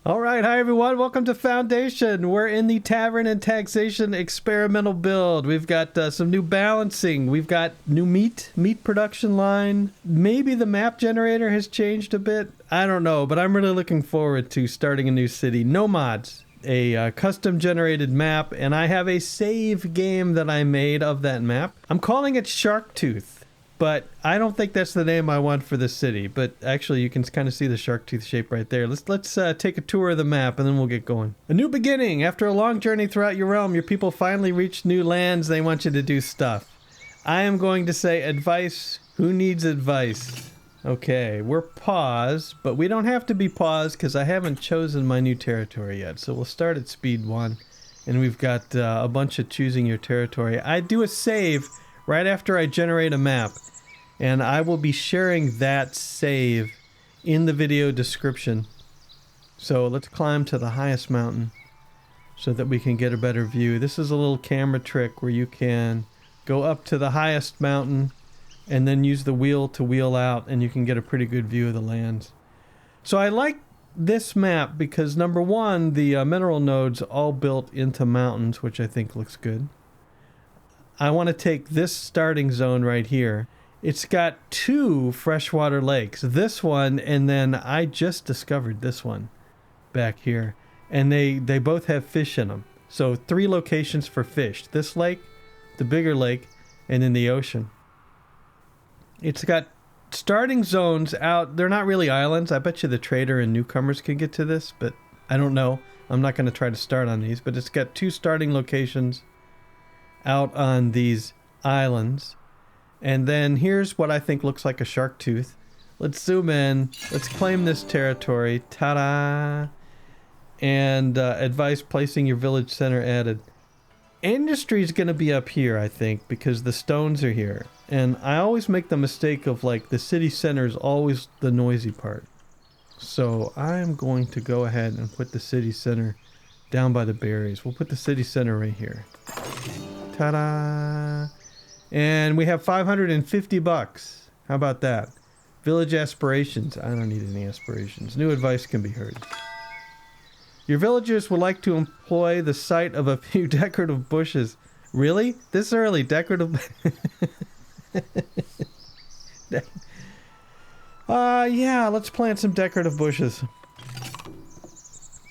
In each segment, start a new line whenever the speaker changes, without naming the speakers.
All right, hi everyone. Welcome to Foundation. We're in the Tavern and Taxation experimental build. We've got some new balancing. We've got new meat production line. Maybe the map generator has changed a bit. I don't know, but I'm really looking forward to starting a new city. No mods, a custom generated map, and I have a save game that I made of that map. I'm calling it Sharktooth. But I don't think that's the name I want for the city. But actually, you can kind of see the shark tooth shape right there. Let's take a tour of the map, and then we'll get going. A new beginning. After a long journey throughout your realm, your people finally reach new lands. They want you to do stuff. I am going to say advice. Who needs advice? Okay, we're paused, but we don't have to be paused because I haven't chosen my new territory yet. So we'll start at speed 1, and we've got a bunch of choosing your territory. I do a save right after I generate a map. And I will be sharing that save in the video description. So let's climb to the highest mountain so that we can get a better view. This is a little camera trick where you can go up to the highest mountain and then use the wheel to wheel out, and you can get a pretty good view of the lands. So I like this map because, number one, the mineral nodes all built into mountains, which I think looks good. I want to take this starting zone right here. It's got 2 freshwater lakes. This one, and then I just discovered this one back here. And they both have fish in them. So 3 locations for fish. This lake, the bigger lake, and then the ocean. It's got starting zones out. They're not really islands. I bet you the trader and newcomers can get to this, but I don't know. I'm not going to try to start on these. But it's got 2 starting locations out on these islands. And then here's what I think looks like a shark tooth. Let's zoom in. Let's claim this territory. Ta-da! And advice placing your village center added. Industry is going to be up here, I think, because the stones are here. And I always make the mistake of, like, the city center is always the noisy part. So I'm going to go ahead and put the city center down by the berries. We'll put the city center right here. Ta-da! And we have $550. How about that? Village aspirations. I don't need any aspirations. New advice can be heard. Your villagers would like to employ the sight of a few decorative bushes. Really? This early? Decorative... yeah, let's plant some decorative bushes.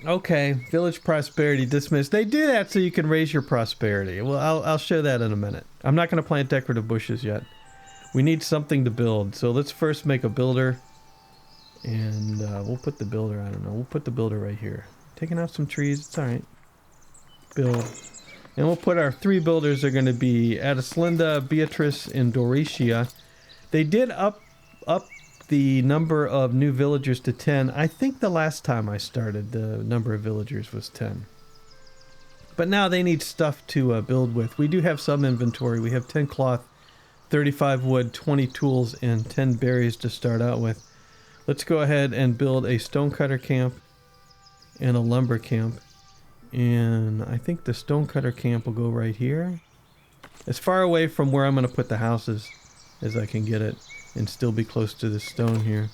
Okay, village prosperity dismissed. They do that so you can raise your prosperity. Well, I'll show that in a minute. I'm not going to plant decorative bushes yet. We need something to build. So let's first make a builder. And we'll put the builder, I don't know. We'll put the builder right here. Taking out some trees, it's alright. Build. And we'll put our 3 builders are going to be Addislinda, Beatrice, and Doricia. They did up the number of new villagers to 10. I think the last time I started, the number of villagers was 10. But now they need stuff to build with. We do have some inventory. We have 10 cloth, 35 wood, 20 tools, and 10 berries to start out with. Let's go ahead and build a stonecutter camp and a lumber camp. And I think the stonecutter camp will go right here. As far away from where I'm going to put the houses as I can get it. And still be close to the stone here.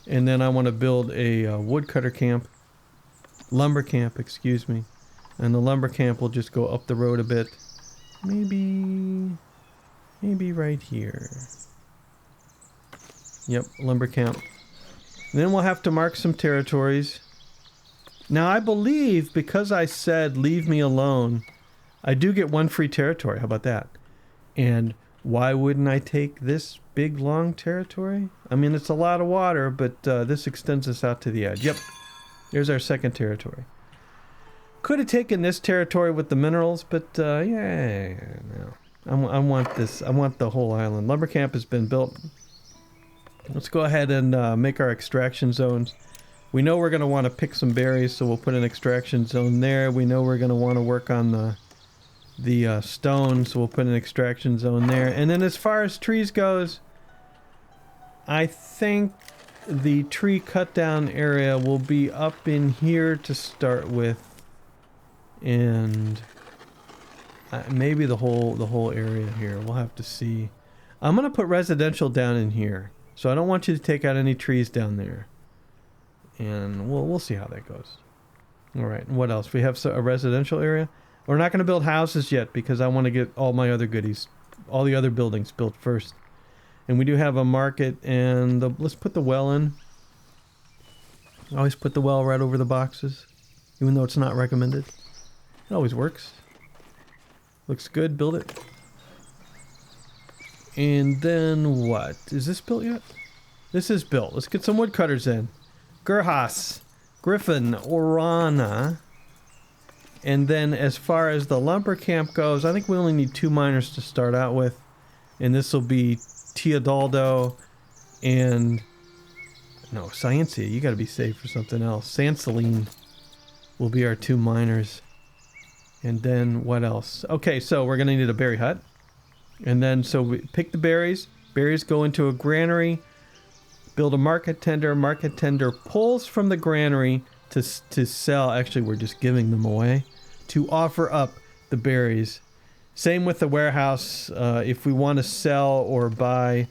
And then I want to build a woodcutter camp. Lumber camp, excuse me. And the lumber camp will just go up the road a bit. Maybe right here. Yep, lumber camp. And then we'll have to mark some territories. Now I believe because I said leave me alone, I do get 1 free territory. How about that? And why wouldn't I take this big, long territory? I mean, it's a lot of water, but this extends us out to the edge. Yep, there's our 2nd territory. Could have taken this territory with the minerals, but yeah, no. I want this. I want the whole island. Lumber camp has been built. Let's go ahead and make our extraction zones. We know we're going to want to pick some berries, so we'll put an extraction zone there. We know we're going to want to work on the stone, so we'll put an extraction zone there. And then as far as trees goes, I think the tree cut down area will be up in here to start with, and maybe the whole area here. We'll have to see. I'm gonna put residential down in here, so I don't want you to take out any trees down there. And we'll see how that goes. All right, what else? We have a residential area. We're not going to build houses yet because I want to get all my other goodies, all the other buildings built first. And we do have a market, and let's put the well in. I always put the well right over the boxes, even though it's not recommended. It always works. Looks good, build it. And then what? Is this built yet? This is built. Let's get some woodcutters in. Gerhas, Griffin, Orana. And then as far as the lumber camp goes, I think we only need 2 miners to start out with. And this will be Teodaldo and... No, Sciencia, you gotta be saved for something else. Sansaline will be our 2 miners. And then what else? Okay, so we're gonna need a berry hut. And then, so we pick the berries. Berries go into a granary. Build a market tender. Market tender pulls from the granary to sell. Actually, we're just giving them away. To offer up the berries. Same with the warehouse. If we want to sell or buy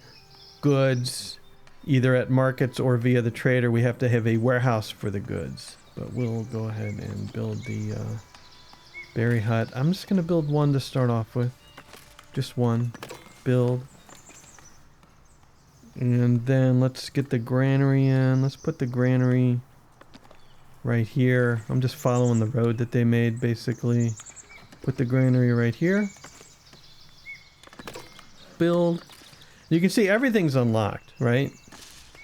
goods, either at markets or via the trader, we have to have a warehouse for the goods. But we'll go ahead and build the berry hut. I'm just going to build one to start off with. Just one. Build. And then let's get the granary in. Let's put the granary right here. I'm just following the road that they made, basically. Put the granary right here. Build. You can see everything's unlocked, right?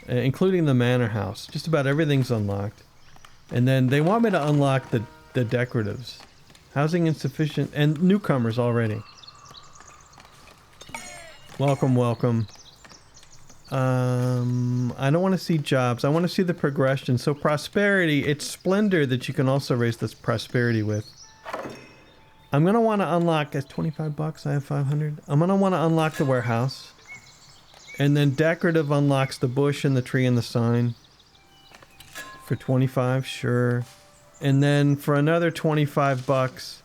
Including the manor house. Just about everything's unlocked. And then they want me to unlock the decoratives. Housing insufficient. And newcomers already. Welcome, welcome. I don't want to see jobs. I want to see the progression. So prosperity, it's splendor that you can also raise this prosperity with. I'm going to want to unlock, at 25 bucks, I have 500. I'm going to want to unlock the warehouse. And then decorative unlocks the bush and the tree and the sign. For 25, sure. And then for another 25 bucks,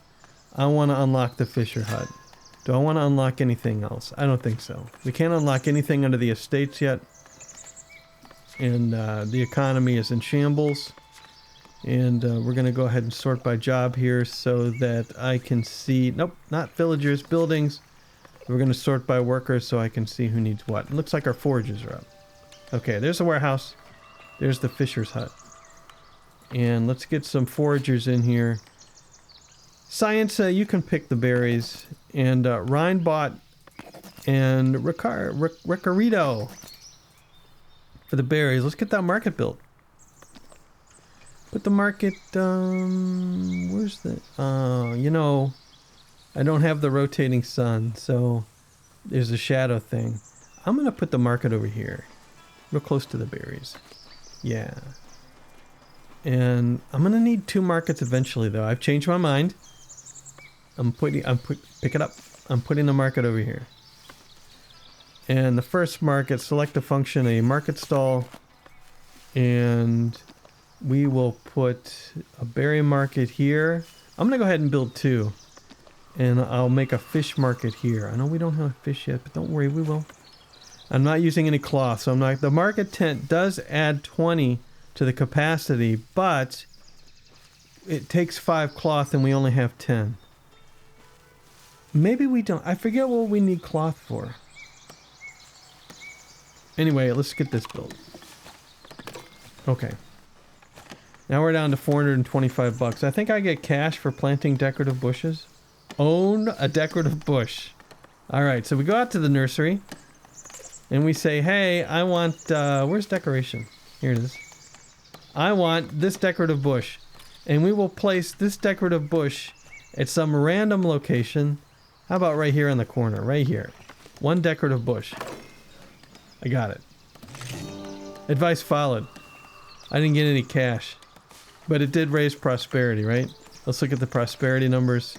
I want to unlock the Fisher Hut. Do I want to unlock anything else? I don't think so. We can't unlock anything under the estates yet. And the economy is in shambles. And we're going to go ahead and sort by job here so that I can see... Nope, not villagers, buildings. We're going to sort by workers so I can see who needs what. It looks like our forages are up. Okay, there's the warehouse. There's the Fisher's Hut. And let's get some foragers in here. Science, you can pick the berries. And Rhinebot and Ricarito for the berries. Let's get that market built. Put the market, where's the, you know, I don't have the rotating sun, so there's a shadow thing. I'm going to put the market over here, real close to the berries. Yeah. And I'm going to need 2 markets eventually, though. I've changed my mind. Pick it up. I'm putting the market over here. And the first market, select a function, a market stall. And we will put a berry market here. I'm going to go ahead and build 2. And I'll make a fish market here. I know we don't have fish yet, but don't worry, we will. I'm not using any cloth, so I'm not... The market tent does add 20 to the capacity, but it takes 5 cloth and we only have 10. Maybe we don't. I forget what we need cloth for. Anyway, let's get this built. Okay. Now we're down to 425 bucks. I think I get cash for planting decorative bushes. Own a decorative bush. Alright, so we go out to the nursery. And we say, hey, I want... where's decoration? Here it is. I want this decorative bush. And we will place this decorative bush at some random location. How about right here in the corner? Right here. 1 decorative bush. I got it. Advice followed. I didn't get any cash. But it did raise prosperity, right? Let's look at the prosperity numbers.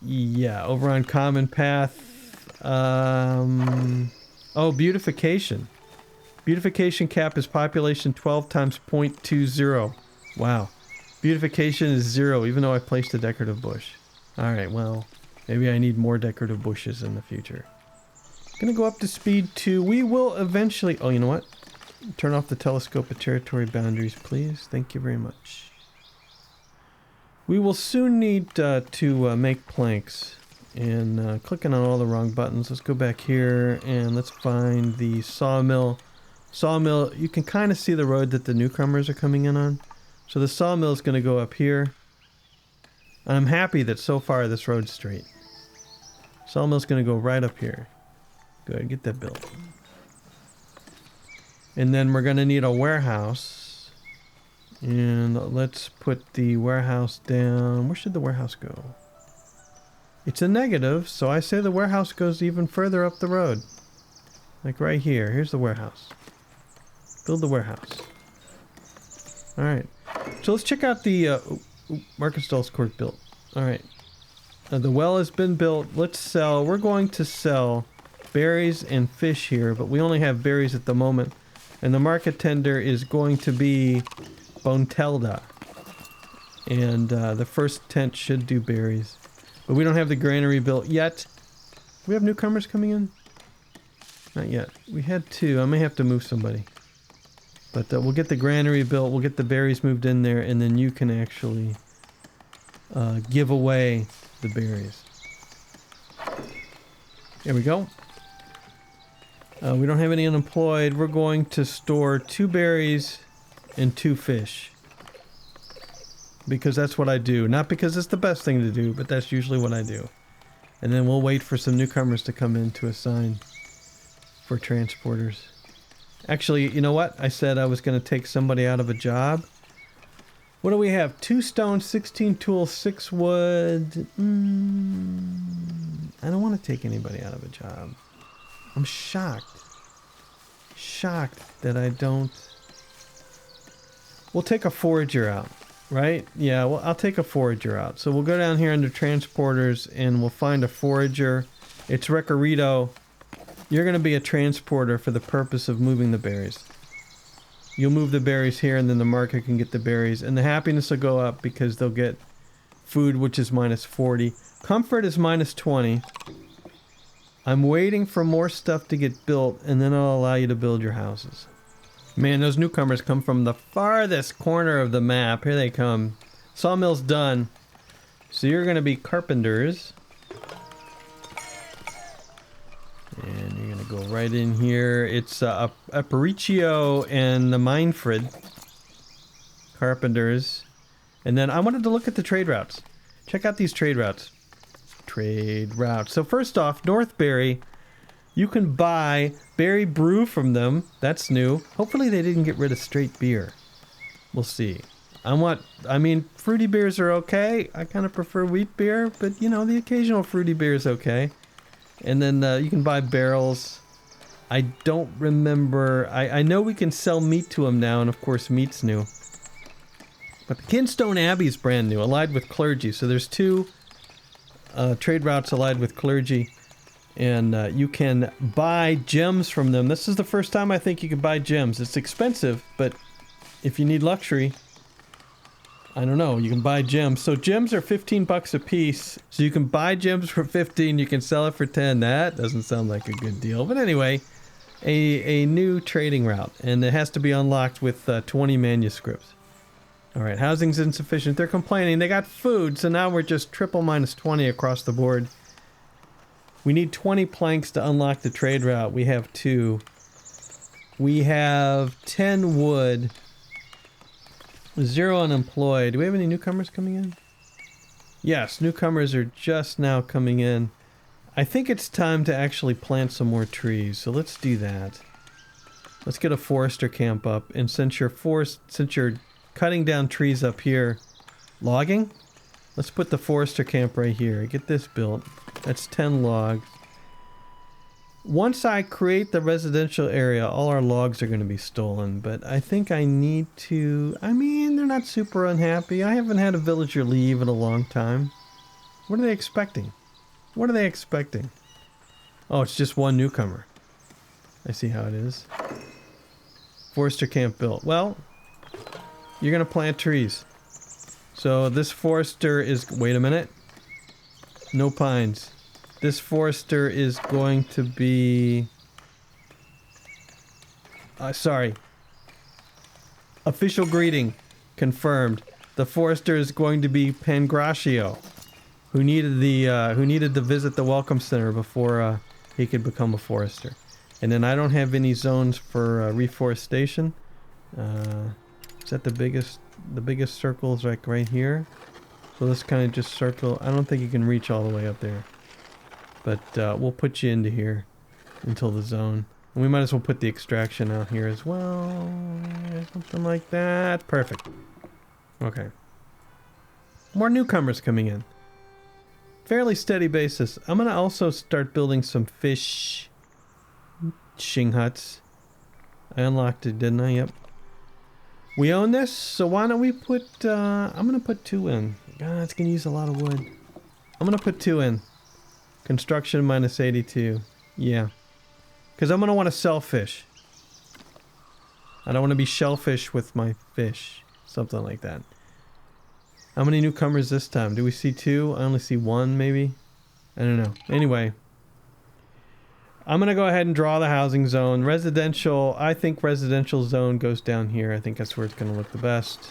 Yeah, over on common path. Oh, beautification. Beautification cap is population 12 times 0.20. Wow. Beautification is 0, even though I placed a decorative bush. Alright, well, maybe I need more decorative bushes in the future. Gonna go up to speed 2. We will eventually... Oh, you know what? Turn off the telescope at territory boundaries, please. Thank you very much. We will soon need to make planks. And clicking on all the wrong buttons. Let's go back here and let's find the sawmill. Sawmill, you can kind of see the road that the newcomers are coming in on. So the sawmill is going to go up here. And I'm happy that so far this road's straight. Sawmill's going to go right up here. Good, get that built. And then we're going to need a warehouse. And let's put the warehouse down. Where should the warehouse go? It's a negative, so I say the warehouse goes even further up the road. Like right here. Here's the warehouse. Build the warehouse. Alright. So let's check out the... Market Stall's court built. Alright. The well has been built. Let's sell. We're going to sell berries and fish here, but we only have berries at the moment. And the market tender is going to be Bontelda. And the first tent should do berries. But we don't have the granary built yet. Do we have newcomers coming in? Not yet. We had two. I may have to move somebody. But we'll get the granary built, we'll get the berries moved in there, and then you can actually give away the berries. There we go. We don't have any unemployed. We're going to store 2 berries and 2 fish. Because that's what I do. Not because it's the best thing to do, but that's usually what I do. And then we'll wait for some newcomers to come in to assign for transporters. Actually, you know what? I said I was going to take somebody out of a job. What do we have? 2 stone, 16 tools, 6 wood. I don't want to take anybody out of a job. I'm shocked. Shocked that I don't... We'll take a forager out, right? Yeah, well, I'll take a forager out. So we'll go down here under transporters and we'll find a forager. It's Recorrido. You're going to be a transporter for the purpose of moving the berries. You'll move the berries here and then the market can get the berries. And the happiness will go up because they'll get food, which is minus 40. Comfort is minus 20. I'm waiting for more stuff to get built and then I'll allow you to build your houses. Man, those newcomers come from the farthest corner of the map. Here they come. Sawmill's done. So you're going to be carpenters. And you're going to go right in here. It's Aparicio and the Minefred. Carpenters. And then I wanted to look at the trade routes. Check out these trade routes. Trade routes. So first off, Northbury. You can buy berry brew from them. That's new. Hopefully they didn't get rid of straight beer. We'll see. I mean, fruity beers are okay. I kind of prefer wheat beer, but you know, the occasional fruity beer is okay. And then you can buy barrels. I don't remember. I know we can sell meat to them now, and of course meat's new. But the Kinstone Abbey is brand new, allied with clergy. So there's 2 trade routes allied with clergy. And you can buy gems from them. This is the first time I think you can buy gems. It's expensive, but if you need luxury, I don't know, you can buy gems. So gems are 15 bucks a piece. So you can buy gems for 15, you can sell it for 10. That doesn't sound like a good deal. But anyway, a new trading route. And it has to be unlocked with 20 manuscripts. Alright, housing's insufficient. They're complaining. They got food, so now we're just triple minus 20 across the board. We need 20 planks to unlock the trade route. We have 2. We have 10 wood. 0 unemployed. Do we have any newcomers coming in? Yes, newcomers are just now coming in. I think it's time to actually plant some more trees. So let's do that. Let's get a forester camp up. And since you're cutting down trees up here, logging? Let's put the forester camp right here. Get this built. That's 10 logs. Once I create the residential area, all our logs are going to be stolen. But I think I need to... I mean, they're not super unhappy. I haven't had a villager leave in a long time. What are they expecting? What are they expecting? Oh, it's just 1 newcomer. I see how it is. Forester camp built. Well, you're going to plant trees. So this forester is... Wait a minute. No pines. This forester is going to be... sorry. Official greeting confirmed. The forester is going to be Pangratio, who needed to visit the welcome center before he could become a forester. And then I don't have any zones for reforestation. Is that the biggest? The biggest circle is like right here. So let's kind of just circle. I don't think you can reach all the way up there, but we'll put you into here until the zone. And we might as well put the extraction out here as well. Something like that. Perfect. Okay. More newcomers coming in. Fairly steady basis. I'm going to also start building some fishing huts. I unlocked it, didn't I? Yep. We own this, so why don't we put... I'm going to put 2 in. God, it's going to use a lot of wood. I'm going to put 2 in. Construction minus 82. Yeah. Because I'm going to want to sell fish. I don't want to be shellfish with my fish. Something like that. How many newcomers this time? Do we see 2? I only see 1, maybe? I don't know. Anyway. I'm going to go ahead and draw the housing zone. Residential. I think residential zone goes down here. I think that's where it's going to look the best.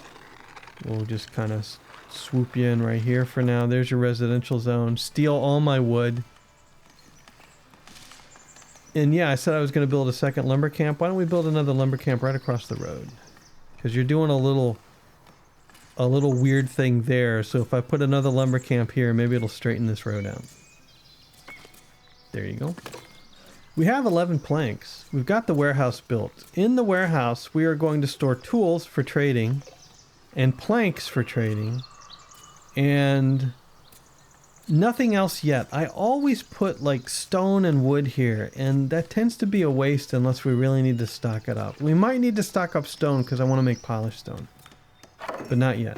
We'll just kind of swoop you in right here for now. There's your residential zone. Steal all my wood. And yeah, I said I was going to build a second lumber camp. Why don't we build another lumber camp right across the road? Because you're doing a little weird thing there. So if I put another lumber camp here, maybe it'll straighten this road out. There you go. We have 11 planks. We've got the warehouse built. In the warehouse, we are going to store tools for trading and planks for trading and nothing else yet. I always put like stone and wood here, and that tends to be a waste unless we really need to stock it up. We might need to stock up stone because I want to make polished stone, but not yet.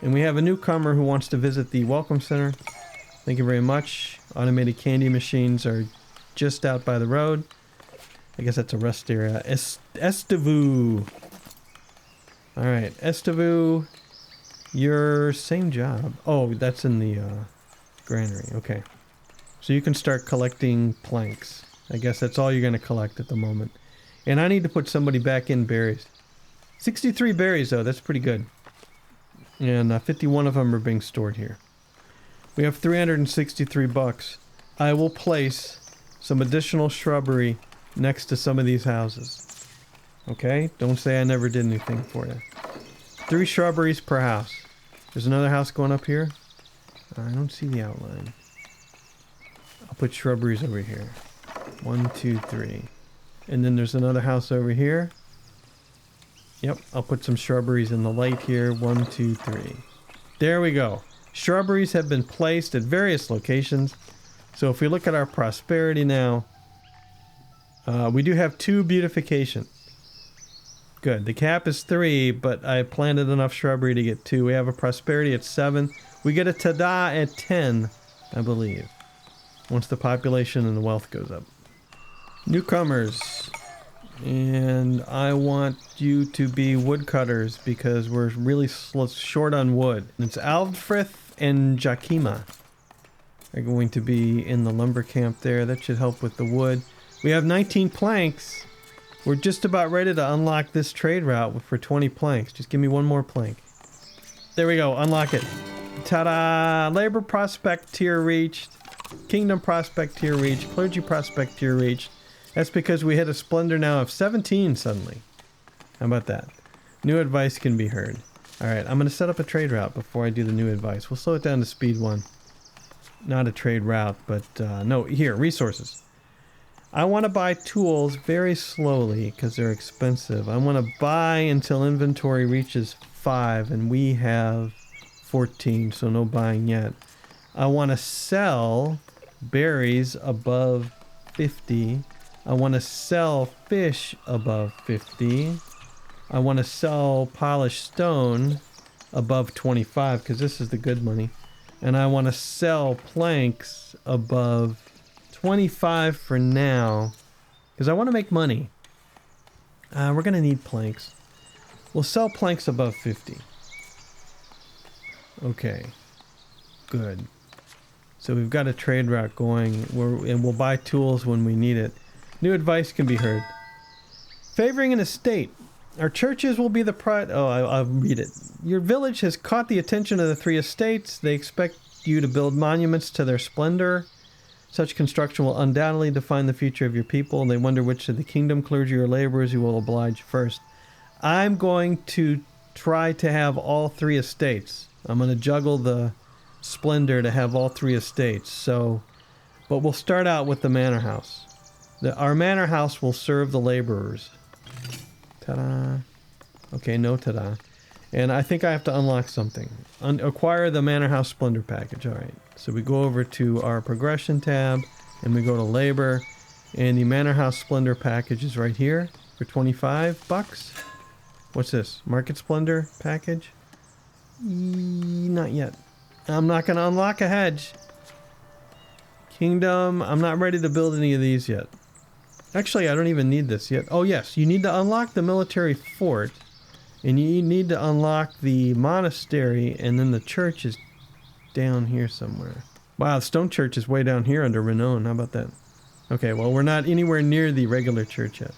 And we have a newcomer who wants to visit the welcome center. Thank you very much. Automated candy machines are just out by the road. I guess that's a rest area. Estevu. All right, Estevu, your same job. Oh, that's in the granary. Okay. So you can start collecting planks. I guess that's all you're going to collect at the moment. And I need to put somebody back in berries. 63 berries, though. That's pretty good. And 51 of them are being stored here. We have 363 bucks. I will place some additional shrubbery next to some of these houses. Okay? Don't say I never did anything for you. 3 shrubberies per house. There's another house going up here. I don't see the outline. I'll put shrubberies over here. 1, 2, 3. And then there's another house over here. Yep, I'll put some shrubberies in the light here. 1, 2, 3. There we go. Shrubberies have been placed at various locations. So if we look at our prosperity now, we do have 2 beautification. Good. The cap is 3, but I planted enough shrubbery to get 2. We have a prosperity at 7. We get a tada at 10, I believe. Once the population and the wealth goes up. Newcomers. And I want you to be woodcutters because we're really short on wood. It's Alfrith and Jakima are going to be in the lumber camp there. That should help with the wood. We have 19 planks. We're just about ready to unlock this trade route for 20 planks. Just give me one more plank. There we go. Unlock it. Ta-da! Labor prospect tier reached. Kingdom prospect tier reached. Clergy prospect tier reached. That's because we hit a splendor now of 17 suddenly. How about that? New advice can be heard. Alright, I'm going to set up a trade route before I do the new advice. We'll slow it down to speed 1. Not a trade route, but no, here, resources. I want to buy tools very slowly because they're expensive. I want to buy until inventory reaches 5, and we have 14, so no buying yet. I want to sell berries above 50. I want to sell fish above 50. I want to sell polished stone above 25 because this is the good money. And I want to sell planks above 25 for now because I want to make money. We're going to need planks. We'll sell planks above 50. Okay. Good. So we've got a trade route going and we'll buy tools when we need it. New advice can be heard. Favoring an estate. Our churches will be the pride. Oh, I'll read it. Your village has caught the attention of the three estates. They expect you to build monuments to their splendor. Such construction will undoubtedly define the future of your people, and they wonder which of the kingdom, clergy, or laborers you will oblige first. I'm going to try to have all three estates. I'm going to juggle the splendor to have all three estates. So, but we'll start out with the manor house. Our manor house will serve the laborers. Ta-da. Okay, no ta-da. And I think I have to unlock something. Acquire the manor house splendor package. All right. So we go over to our progression tab and we go to labor, and the manor house splendor package is right here for 25 bucks. What's this? Market splendor package? Not yet. I'm not going to unlock a hedge. Kingdom. I'm not ready to build any of these yet. Actually, I don't even need this yet. Oh yes, you need to unlock the military fort. And you need to unlock the monastery, and then the church is down here somewhere. Wow, the stone church is way down here under renown. How about that? Okay, well, we're not anywhere near the regular church yet.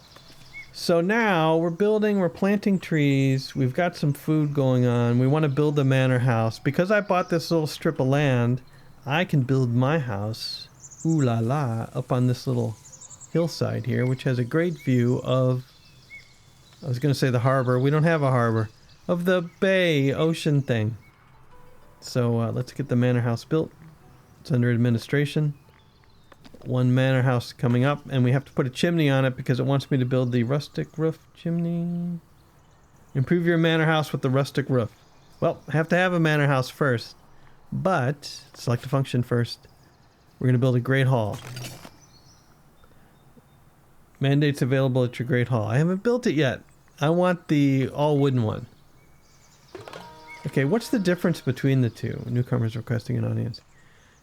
So now we're building, we're planting trees. We've got some food going on. We want to build the manor house. Because I bought this little strip of land, I can build my house, ooh la la, up on this little hillside here, which has a great view of, I was going to say the harbor. We don't have a harbor. Of the bay, ocean thing. So let's get the manor house built. It's under administration. One manor house coming up, and we have to put a chimney on it because it wants me to build the rustic roof chimney. Improve your manor house with the rustic roof. Well, I have to have a manor house first, but select a function first. We're going to build a great hall. Mandates available at your great hall. I haven't built it yet. I want the all wooden one. Okay, what's the difference between the two? Newcomers requesting an audience.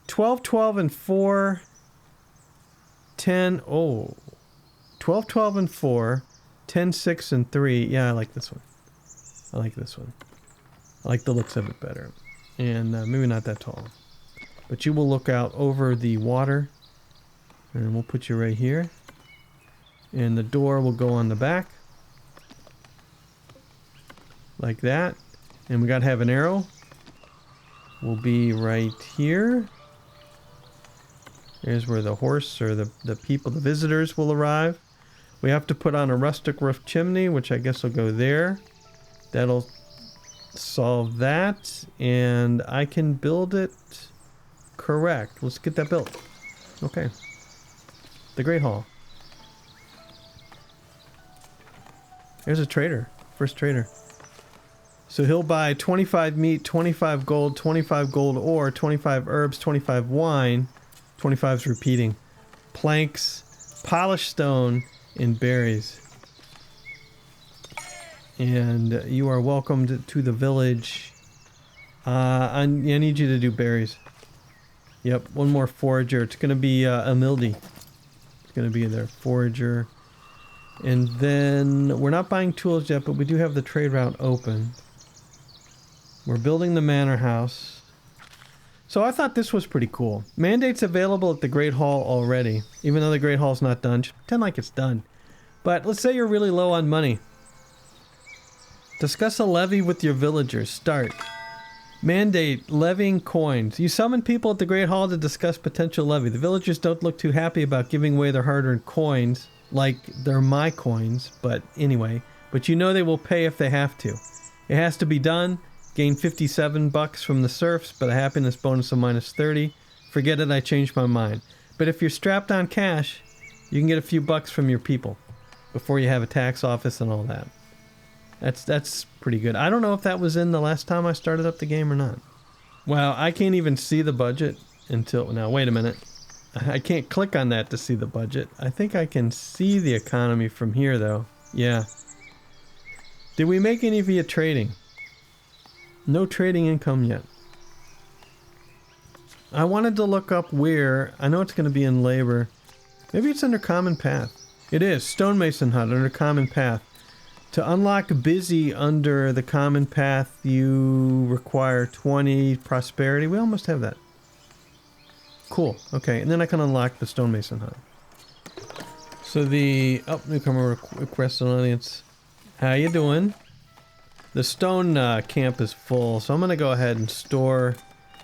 12, 12, and 4. 10. Oh. 12, 12, and 4. 10, 6, and 3. Yeah, I like this one. I like this one. I like the looks of it better. And maybe not that tall. But you will look out over the water. And we'll put you right here. And the door will go on the back. Like that. And we gotta have an arrow. Will be right here. Here's where the horse or the people, the visitors will arrive. We have to put on a rustic roof chimney, which I guess will go there. That'll solve that. And I can build it correct. Let's get that built. Okay. The Great Hall. There's a trader. First trader. So he'll buy 25 meat, 25 gold, 25 gold ore, 25 herbs, 25 wine. 25's repeating. Planks, polished stone, and berries. And you are welcomed to the village. I need you to do berries. Yep, one more forager. It's going to be a mildy. It's going to be their forager. And then we're not buying tools yet, but we do have the trade route open. We're building the manor house. So I thought this was pretty cool. Mandates available at the Great Hall already. Even though the Great Hall's not done. Just pretend like it's done. But let's say you're really low on money. Discuss a levy with your villagers. Start. Mandate levying coins. You summon people at the Great Hall to discuss potential levy. The villagers don't look too happy about giving away their hard-earned coins. Like they're my coins. But anyway. But you know they will pay if they have to. It has to be done. Gain 57 bucks from the serfs, but a happiness bonus of minus 30. Forget it, I changed my mind. But if you're strapped on cash, you can get a few bucks from your people before you have a tax office and all that. That's pretty good. I don't know if that was in the last time I started up the game or not. Wow, I can't even see the budget until... Now, wait a minute. I can't click on that to see the budget. I think I can see the economy from here, though. Yeah. Did we make any via trading? No trading income yet. I wanted to look up where. I know it's going to be in labor. Maybe it's under common path. It is. Stonemason hut under common path. To unlock busy under the common path, you require 20 prosperity. We almost have that. Cool. Okay. And then I can unlock the stonemason hut. So the... Oh, newcomer requests an audience. How you doing? The stone camp is full, so I'm gonna go ahead and store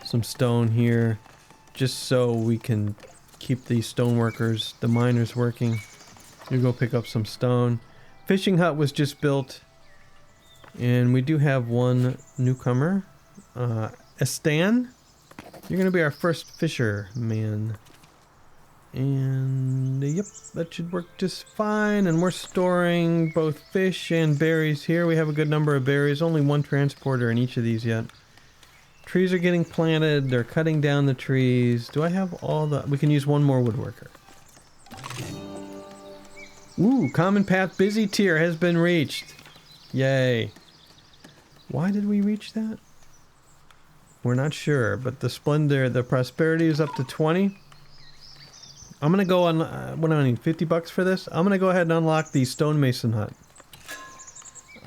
some stone here, just so we can keep these stone workers, the miners, working. You go pick up some stone. Fishing hut was just built, and we do have one newcomer, Estan. You're gonna be our first fisherman. And yep, that should work just fine. And we're storing both fish and berries here. We have a good number of berries, only one transporter in each of these yet. Trees are getting planted, they're cutting down the trees. Do I have all the... We can use one more woodworker. Ooh, common path busy tier has been reached. Yay. Why did we reach that? We're not sure, but the splendor, the prosperity is up to 20. I'm gonna go on, what do I need, 50 bucks for this? I'm gonna go ahead and unlock the stonemason hut.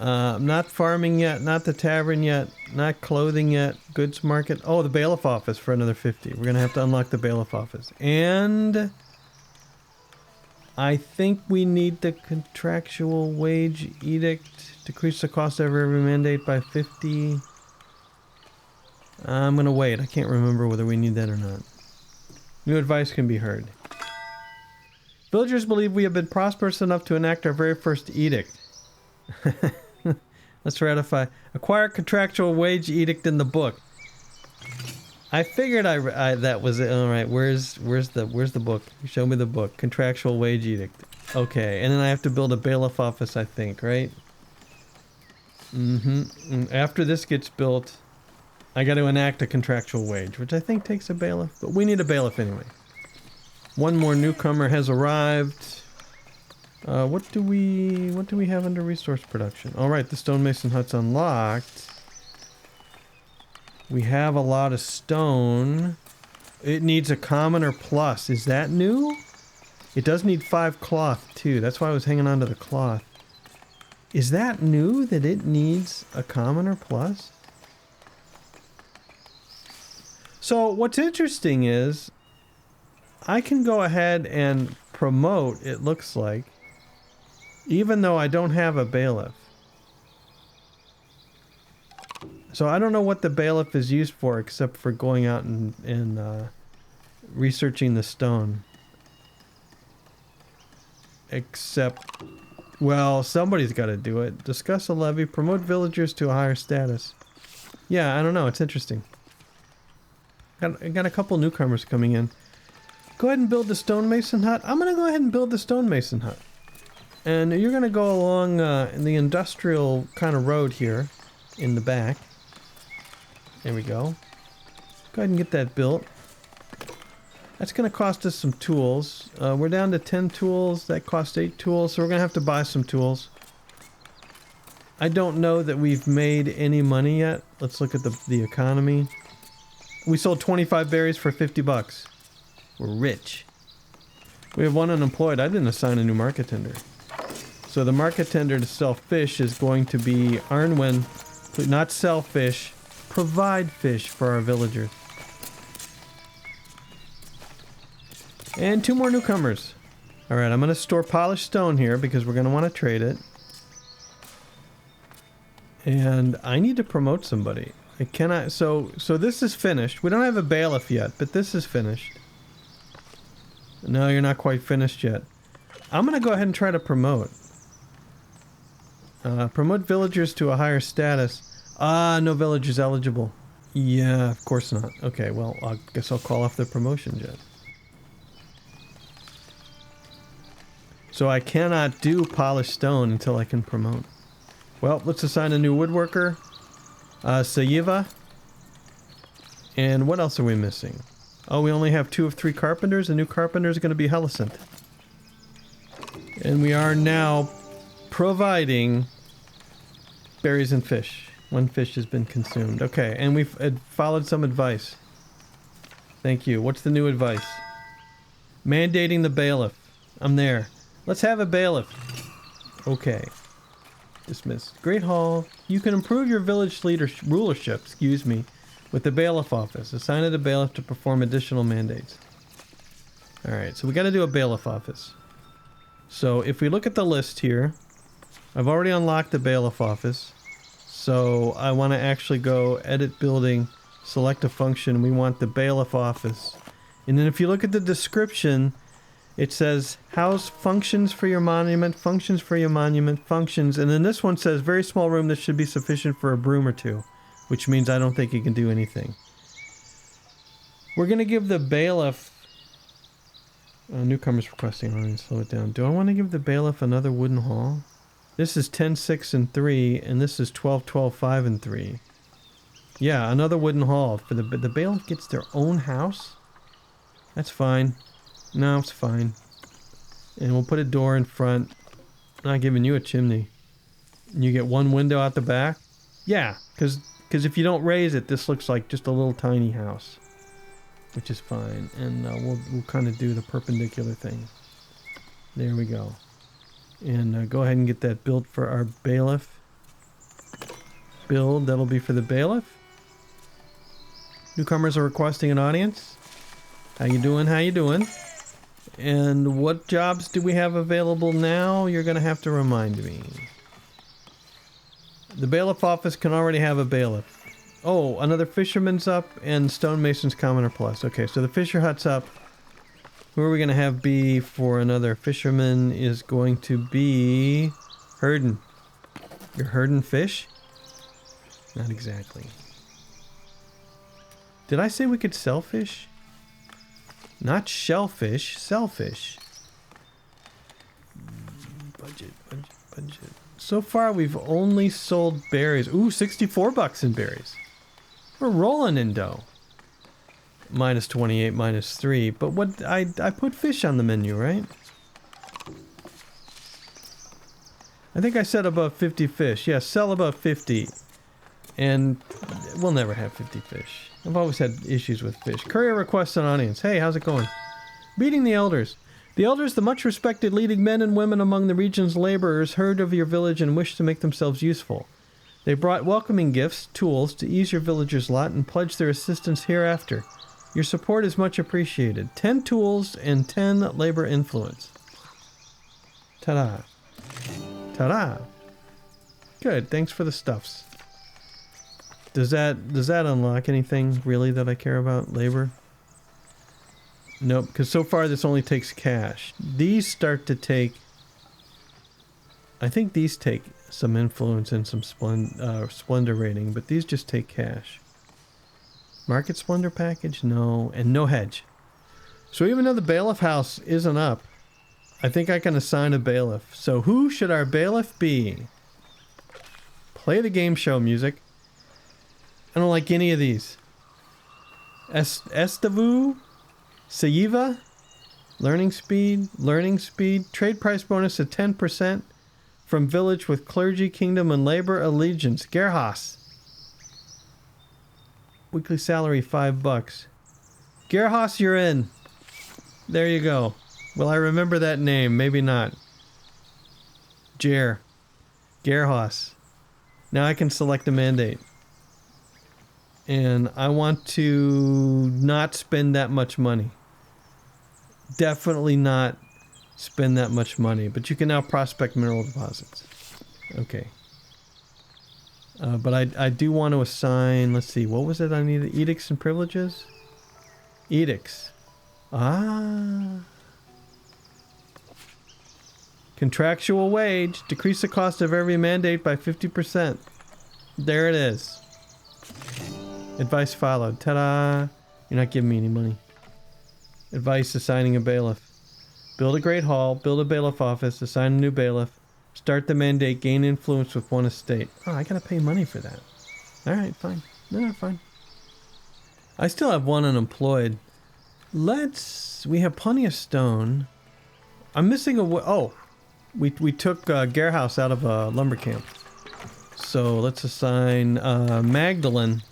Not farming yet, not the tavern yet, not clothing yet, goods market. Oh, the bailiff office for another 50. We're gonna have to unlock the bailiff office. And I think we need the contractual wage edict. Decrease the cost of every mandate by 50. I'm gonna wait. I can't remember whether we need that or not. New advice can be heard. Villagers believe we have been prosperous enough to enact our very first edict. Let's ratify. Acquire contractual wage edict in the book. I figured I that was it. All right, where's the book? Show me the book. Contractual wage edict. Okay, and then I have to build a bailiff office, I think, right? And after this gets built, I got to enact a contractual wage, which I think takes a bailiff, but we need a bailiff anyway. One more newcomer has arrived. What do we have under resource production? All right, the stonemason hut's unlocked. We have a lot of stone. It needs a commoner plus. Is that new? It does need 5 cloth too. That's why I was hanging on to the cloth. Is that new that it needs a commoner plus? So what's interesting is I can go ahead and promote, it looks like, even though I don't have a bailiff. So I don't know what the bailiff is used for except for going out and researching the stone. Except, well, somebody's got to do it. Discuss a levy, promote villagers to a higher status. Yeah, I don't know, it's interesting. I got a couple newcomers coming in. Go ahead and build the stonemason hut. I'm going to go ahead and build the stonemason hut. And you're going to go along in the industrial kind of road here in the back. There we go. Go ahead and get that built. That's going to cost us some tools. We're down to 10 tools. That cost 8 tools, so we're going to have to buy some tools. I don't know that we've made any money yet. Let's look at the economy. We sold 25 berries for 50 bucks. We're rich. We have one unemployed. I didn't assign a new market tender. So the market tender to sell fish is going to be Arnwin. Not sell fish, provide fish for our villagers. And 2 more newcomers. Alright, I'm going to store polished stone here because we're going to want to trade it. And I need to promote somebody. I cannot... So this is finished. We don't have a bailiff yet, but this is finished. No, you're not quite finished yet. I'm going to go ahead and try to promote. Promote villagers to a higher status. No villagers eligible. Yeah, of course not. Okay, well, I guess I'll call off the promotion jet. So I cannot do polished stone until I can promote. Well, let's assign a new woodworker. Sayiva. And what else are we missing? Oh, we only have 2 of 3 carpenters. A new carpenter is going to be Hellicent. And we are now providing berries and fish. 1 fish has been consumed. Okay, and we've followed some advice. Thank you. What's the new advice? Mandating the bailiff. I'm there. Let's have a bailiff. Okay. Dismissed. Great Hall. You can improve your village rulership, with the bailiff office. Assign it a bailiff to perform additional mandates. Alright, so we got to do a bailiff office. So if we look at the list here, I've already unlocked the bailiff office. So I want to actually go edit building, select a function. We want the bailiff office. And then if you look at the description, it says house functions for your monument, functions for your monument, functions. And then this one says very small room that should be sufficient for a broom or two, which means I don't think it can do anything. We're going to give the bailiff... newcomers requesting. I'm going to slow it down. Do I want to give the bailiff another wooden hall? This is 10, 6, and 3, and this is 12, 12, 5, and 3. Yeah, another wooden hall. For the bailiff gets their own house? That's fine. No, it's fine. And we'll put a door in front. Not giving you a chimney. You get one window out the back? Yeah, because if you don't raise it, this looks like just a little tiny house. Which is fine. And we'll kind of do the perpendicular thing. There we go. And go ahead and get that built for our bailiff. Build, that'll be for the bailiff. Newcomers are requesting an audience. How you doing? How you doing? And what jobs do we have available now? You're going to have to remind me. The bailiff office can already have a bailiff. Oh, another fisherman's up and stonemason's commoner plus. Okay, so the fisher hut's up. Who are we going to have be for another fisherman is going to be herding. You're herding fish? Not exactly. Did I say we could sell fish? Not shellfish, sell fish. Budget. So far we've only sold berries. Ooh, 64 bucks in berries. We're rolling in dough. Minus 28, minus 3. But what I put fish on the menu, right? I think I said above 50 fish. Yeah, sell above 50. And we'll never have 50 fish. I've always had issues with fish. Courier requests an audience. Hey, how's it going? Beating the elders. The elders, the much respected leading men and women among the region's laborers, heard of your village and wished to make themselves useful. They brought welcoming gifts, tools, to ease your villagers' lot and pledged their assistance hereafter. Your support is much appreciated. 10 tools and 10 labor influence. Ta-da. Ta-da. Good, thanks for the stuffs. Does that unlock anything really that I care about? Labor? Nope, because so far this only takes cash. These start to take... I think these take some influence and some splendor rating, but these just take cash. Market splendor package? No. And no hedge. So even though the bailiff house isn't up, I think I can assign a bailiff. So who should our bailiff be? Play the game show music. I don't like any of these. Estavu? Sayiva? Learning speed. Trade price bonus at 10% from village with clergy, kingdom, and labor allegiance. Gerhas. Weekly salary $5. Gerhas, you're in. There you go. Will I remember that name? Maybe not. Gerhas. Now I can select a mandate. And I want to not spend that much money. Definitely not spend that much money. But you can now prospect mineral deposits. Okay. But I do want to assign, let's see, what was it I needed? Edicts and privileges? Edicts. Contractual wage. Decrease the cost of every mandate by 50%. There it is. Advice followed. Ta-da! You're not giving me any money. Advice assigning a bailiff. Build a great hall, build a bailiff office, assign a new bailiff, start the mandate, gain influence with one estate. Oh, I gotta pay money for that. Alright, fine. No, fine. I still have one unemployed. We have plenty of stone. I'm missing we took Gerhaus out of a lumber camp. So let's assign Magdalene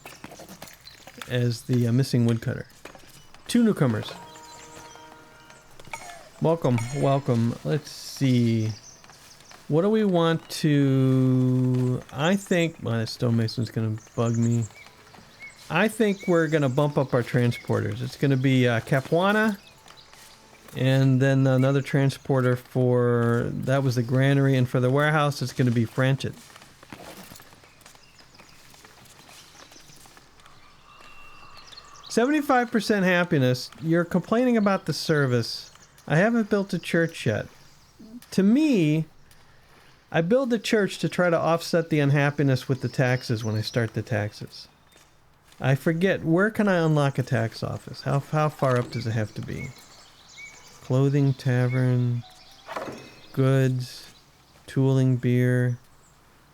as the missing woodcutter. 2 newcomers. Welcome. Let's see. What do we want to... I think... Well, that stonemason's going to bug me. I think we're going to bump up our transporters. It's going to be Capuana And then another transporter for, that was the granary, and for the warehouse it's going to be Franchit. "75% happiness. You're complaining about the service. I haven't built a church yet. To me, I build the church to try to offset the unhappiness with the taxes when I start the taxes. I forget, where can I unlock a tax office? How far up does it have to be? Clothing, tavern, goods, tooling, beer,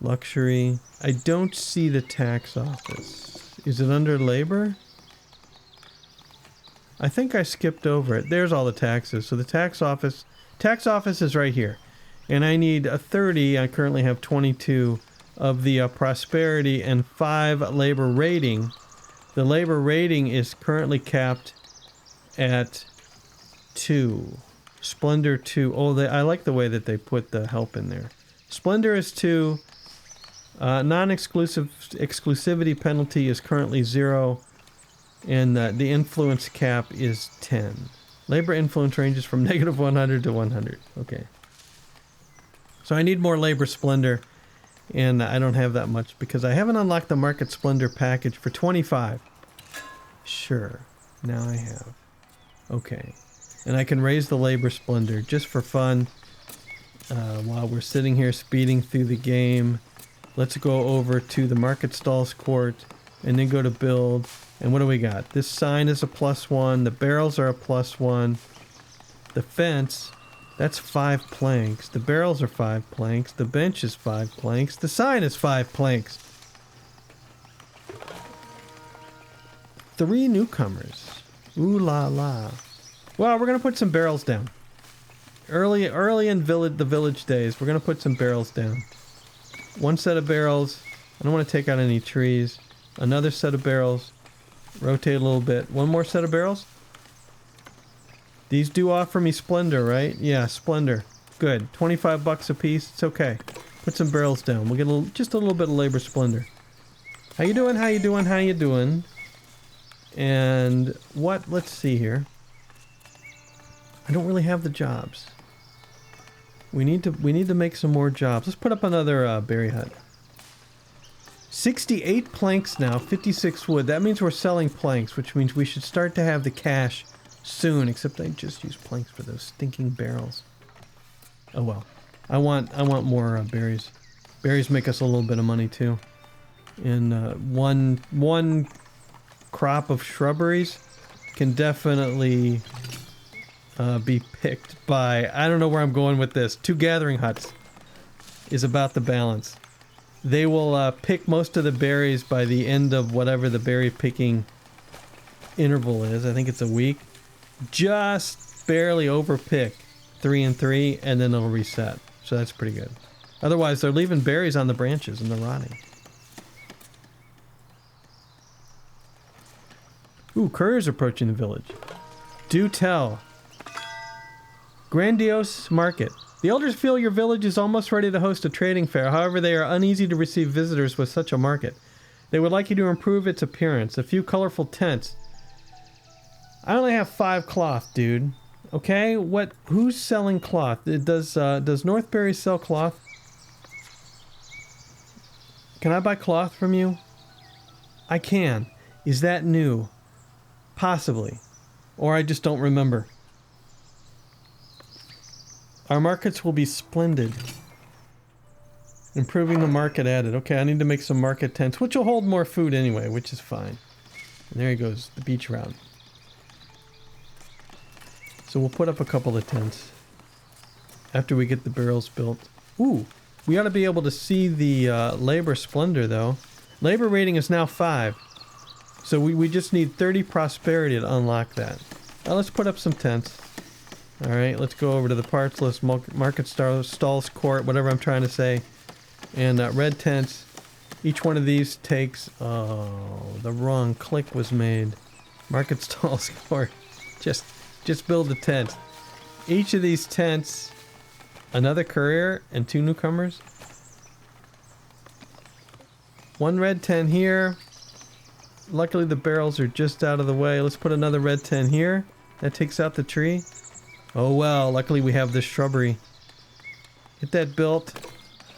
luxury. I don't see the tax office. Is it under labor? I think I skipped over it. There's all the taxes. So the tax office is right here. And I need a 30. I currently have 22 of the prosperity and 5 labor rating. The labor rating is currently capped at 2. Splendor 2. Oh, I like the way that they put the help in there. Splendor is 2. Exclusivity penalty is currently 0. And the influence cap is 10. Labor influence ranges from -100 to 100. Okay. So I need more labor splendor. And I don't have that much because I haven't unlocked the market splendor package for 25. Sure. Now I have. Okay. And I can raise the labor splendor just for fun. While we're sitting here speeding through the game. Let's go over to the market stalls court. And then go to build. And what do we got? This sign is a +1. The barrels are a +1. The fence, that's 5 planks. The barrels are 5 planks. The bench is 5 planks. The sign is 5 planks. 3 newcomers. Ooh la la. Well, we're going to put some barrels down. Early in the village days, we're going to put some barrels down. 1 set of barrels. I don't want to take out any trees. Another set of barrels. Rotate a little bit. 1 more set of barrels. These do offer me splendor, right? Yeah, splendor. Good. $25 a piece. It's okay. Put some barrels down. We'll get just a little bit of labor splendor. How you doing? How you doing? How you doing? And what? Let's see here. I don't really have the jobs. We need to make some more jobs. Let's put up another berry hut. 68 planks now, 56 wood. That means we're selling planks, which means we should start to have the cash soon, except I just use planks for those stinking barrels. Oh well. I want more berries. Berries make us a little bit of money too. And one crop of shrubberies can definitely be picked by, I don't know where I'm going with this. 2 gathering huts is about the balance. They will pick most of the berries by the end of whatever the berry picking interval is. I think it's a week. Just barely overpick 3 and 3, and then it'll reset. So that's pretty good. Otherwise, they're leaving berries on the branches and they're rotting. Ooh, couriers approaching the village. Do tell. Grandiose market. The elders feel your village is almost ready to host a trading fair. However, they are uneasy to receive visitors with such a market. They would like you to improve its appearance. A few colorful tents. I only have 5 cloth, dude. Okay, who's selling cloth? Does Northbury sell cloth? Can I buy cloth from you? I can. Is that new? Possibly. Or I just don't remember. Our markets will be splendid. Improving the market added. Okay, I need to make some market tents, which will hold more food anyway, which is fine. And there he goes, the beach route. So we'll put up a couple of tents after we get the barrels built. Ooh, we ought to be able to see the labor splendor though. Labor rating is now 5. So we just need 30 prosperity to unlock that. Now let's put up some tents. Alright, let's go over to the parts list, market stalls court, whatever I'm trying to say. And red tents. Each one of these takes... Oh, the wrong click was made. Market stalls court. Just build the tent. Each of these tents... Another courier and 2 newcomers. 1 red tent here. Luckily the barrels are just out of the way. Let's put another red tent here. That takes out the tree. Oh well, luckily we have this shrubbery. Get that built.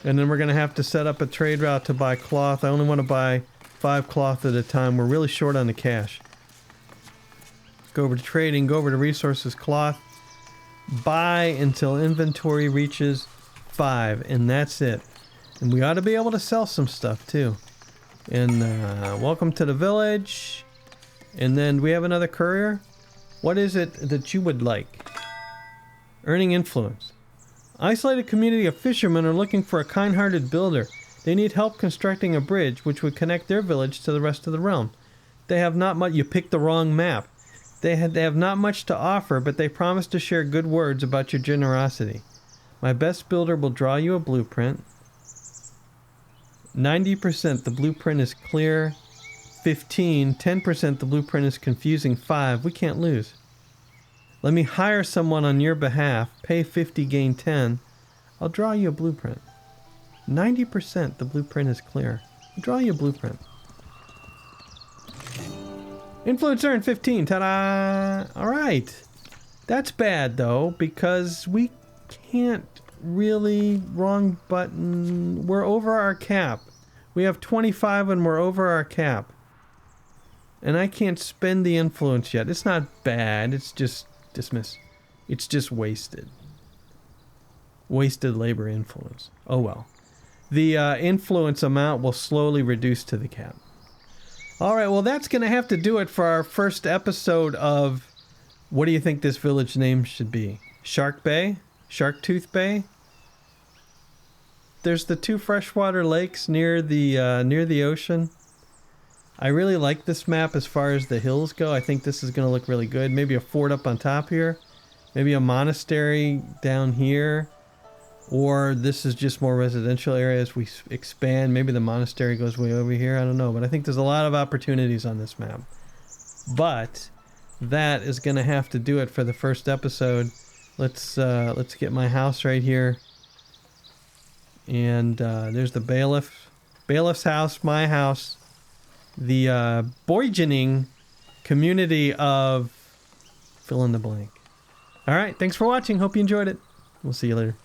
And then we're going to have to set up a trade route to buy cloth. I only want to buy 5 cloth at a time. We're really short on the cash. Go over to trading, go over to resources, cloth. Buy until inventory reaches 5, and that's it. And we ought to be able to sell some stuff too. And welcome to the village. And then we have another courier. What is it that you would like? Earning influence. Isolated community of fishermen are looking for a kind-hearted builder. They need help constructing a bridge which would connect their village to the rest of the realm. They have not much. You picked the wrong map. They have not much to offer, but they promise to share good words about your generosity. My best builder will draw you a blueprint. 90% the blueprint is clear. 10% the blueprint is confusing. 5, we can't lose. Let me hire someone on your behalf. Pay 50, gain 10. I'll draw you a blueprint. 90% the blueprint is clear. I'll draw you a blueprint. Influence earned 15. Ta-da! Alright. That's bad though, because we can't really... Wrong button. We're over our cap. We have 25 and we're over our cap. And I can't spend the influence yet. It's not bad. It's just... Dismiss. It's just wasted. Wasted labor influence. Oh well. The influence amount will slowly reduce to the cap. Alright, well that's going to have to do it for our first episode of... What do you think this village name should be? Shark Bay? Sharktooth Bay? There's the 2 freshwater lakes near the ocean. I really like this map as far as the hills go. I think this is going to look really good. Maybe a fort up on top here. Maybe a monastery down here. Or this is just more residential area as we expand. Maybe the monastery goes way over here. I don't know. But I think there's a lot of opportunities on this map. But that is going to have to do it for the first episode. Let's get my house right here. And there's the bailiff. Bailiff's house, my house. The burgeoning community of fill in the blank. Alright, thanks for watching. Hope you enjoyed it. We'll see you later.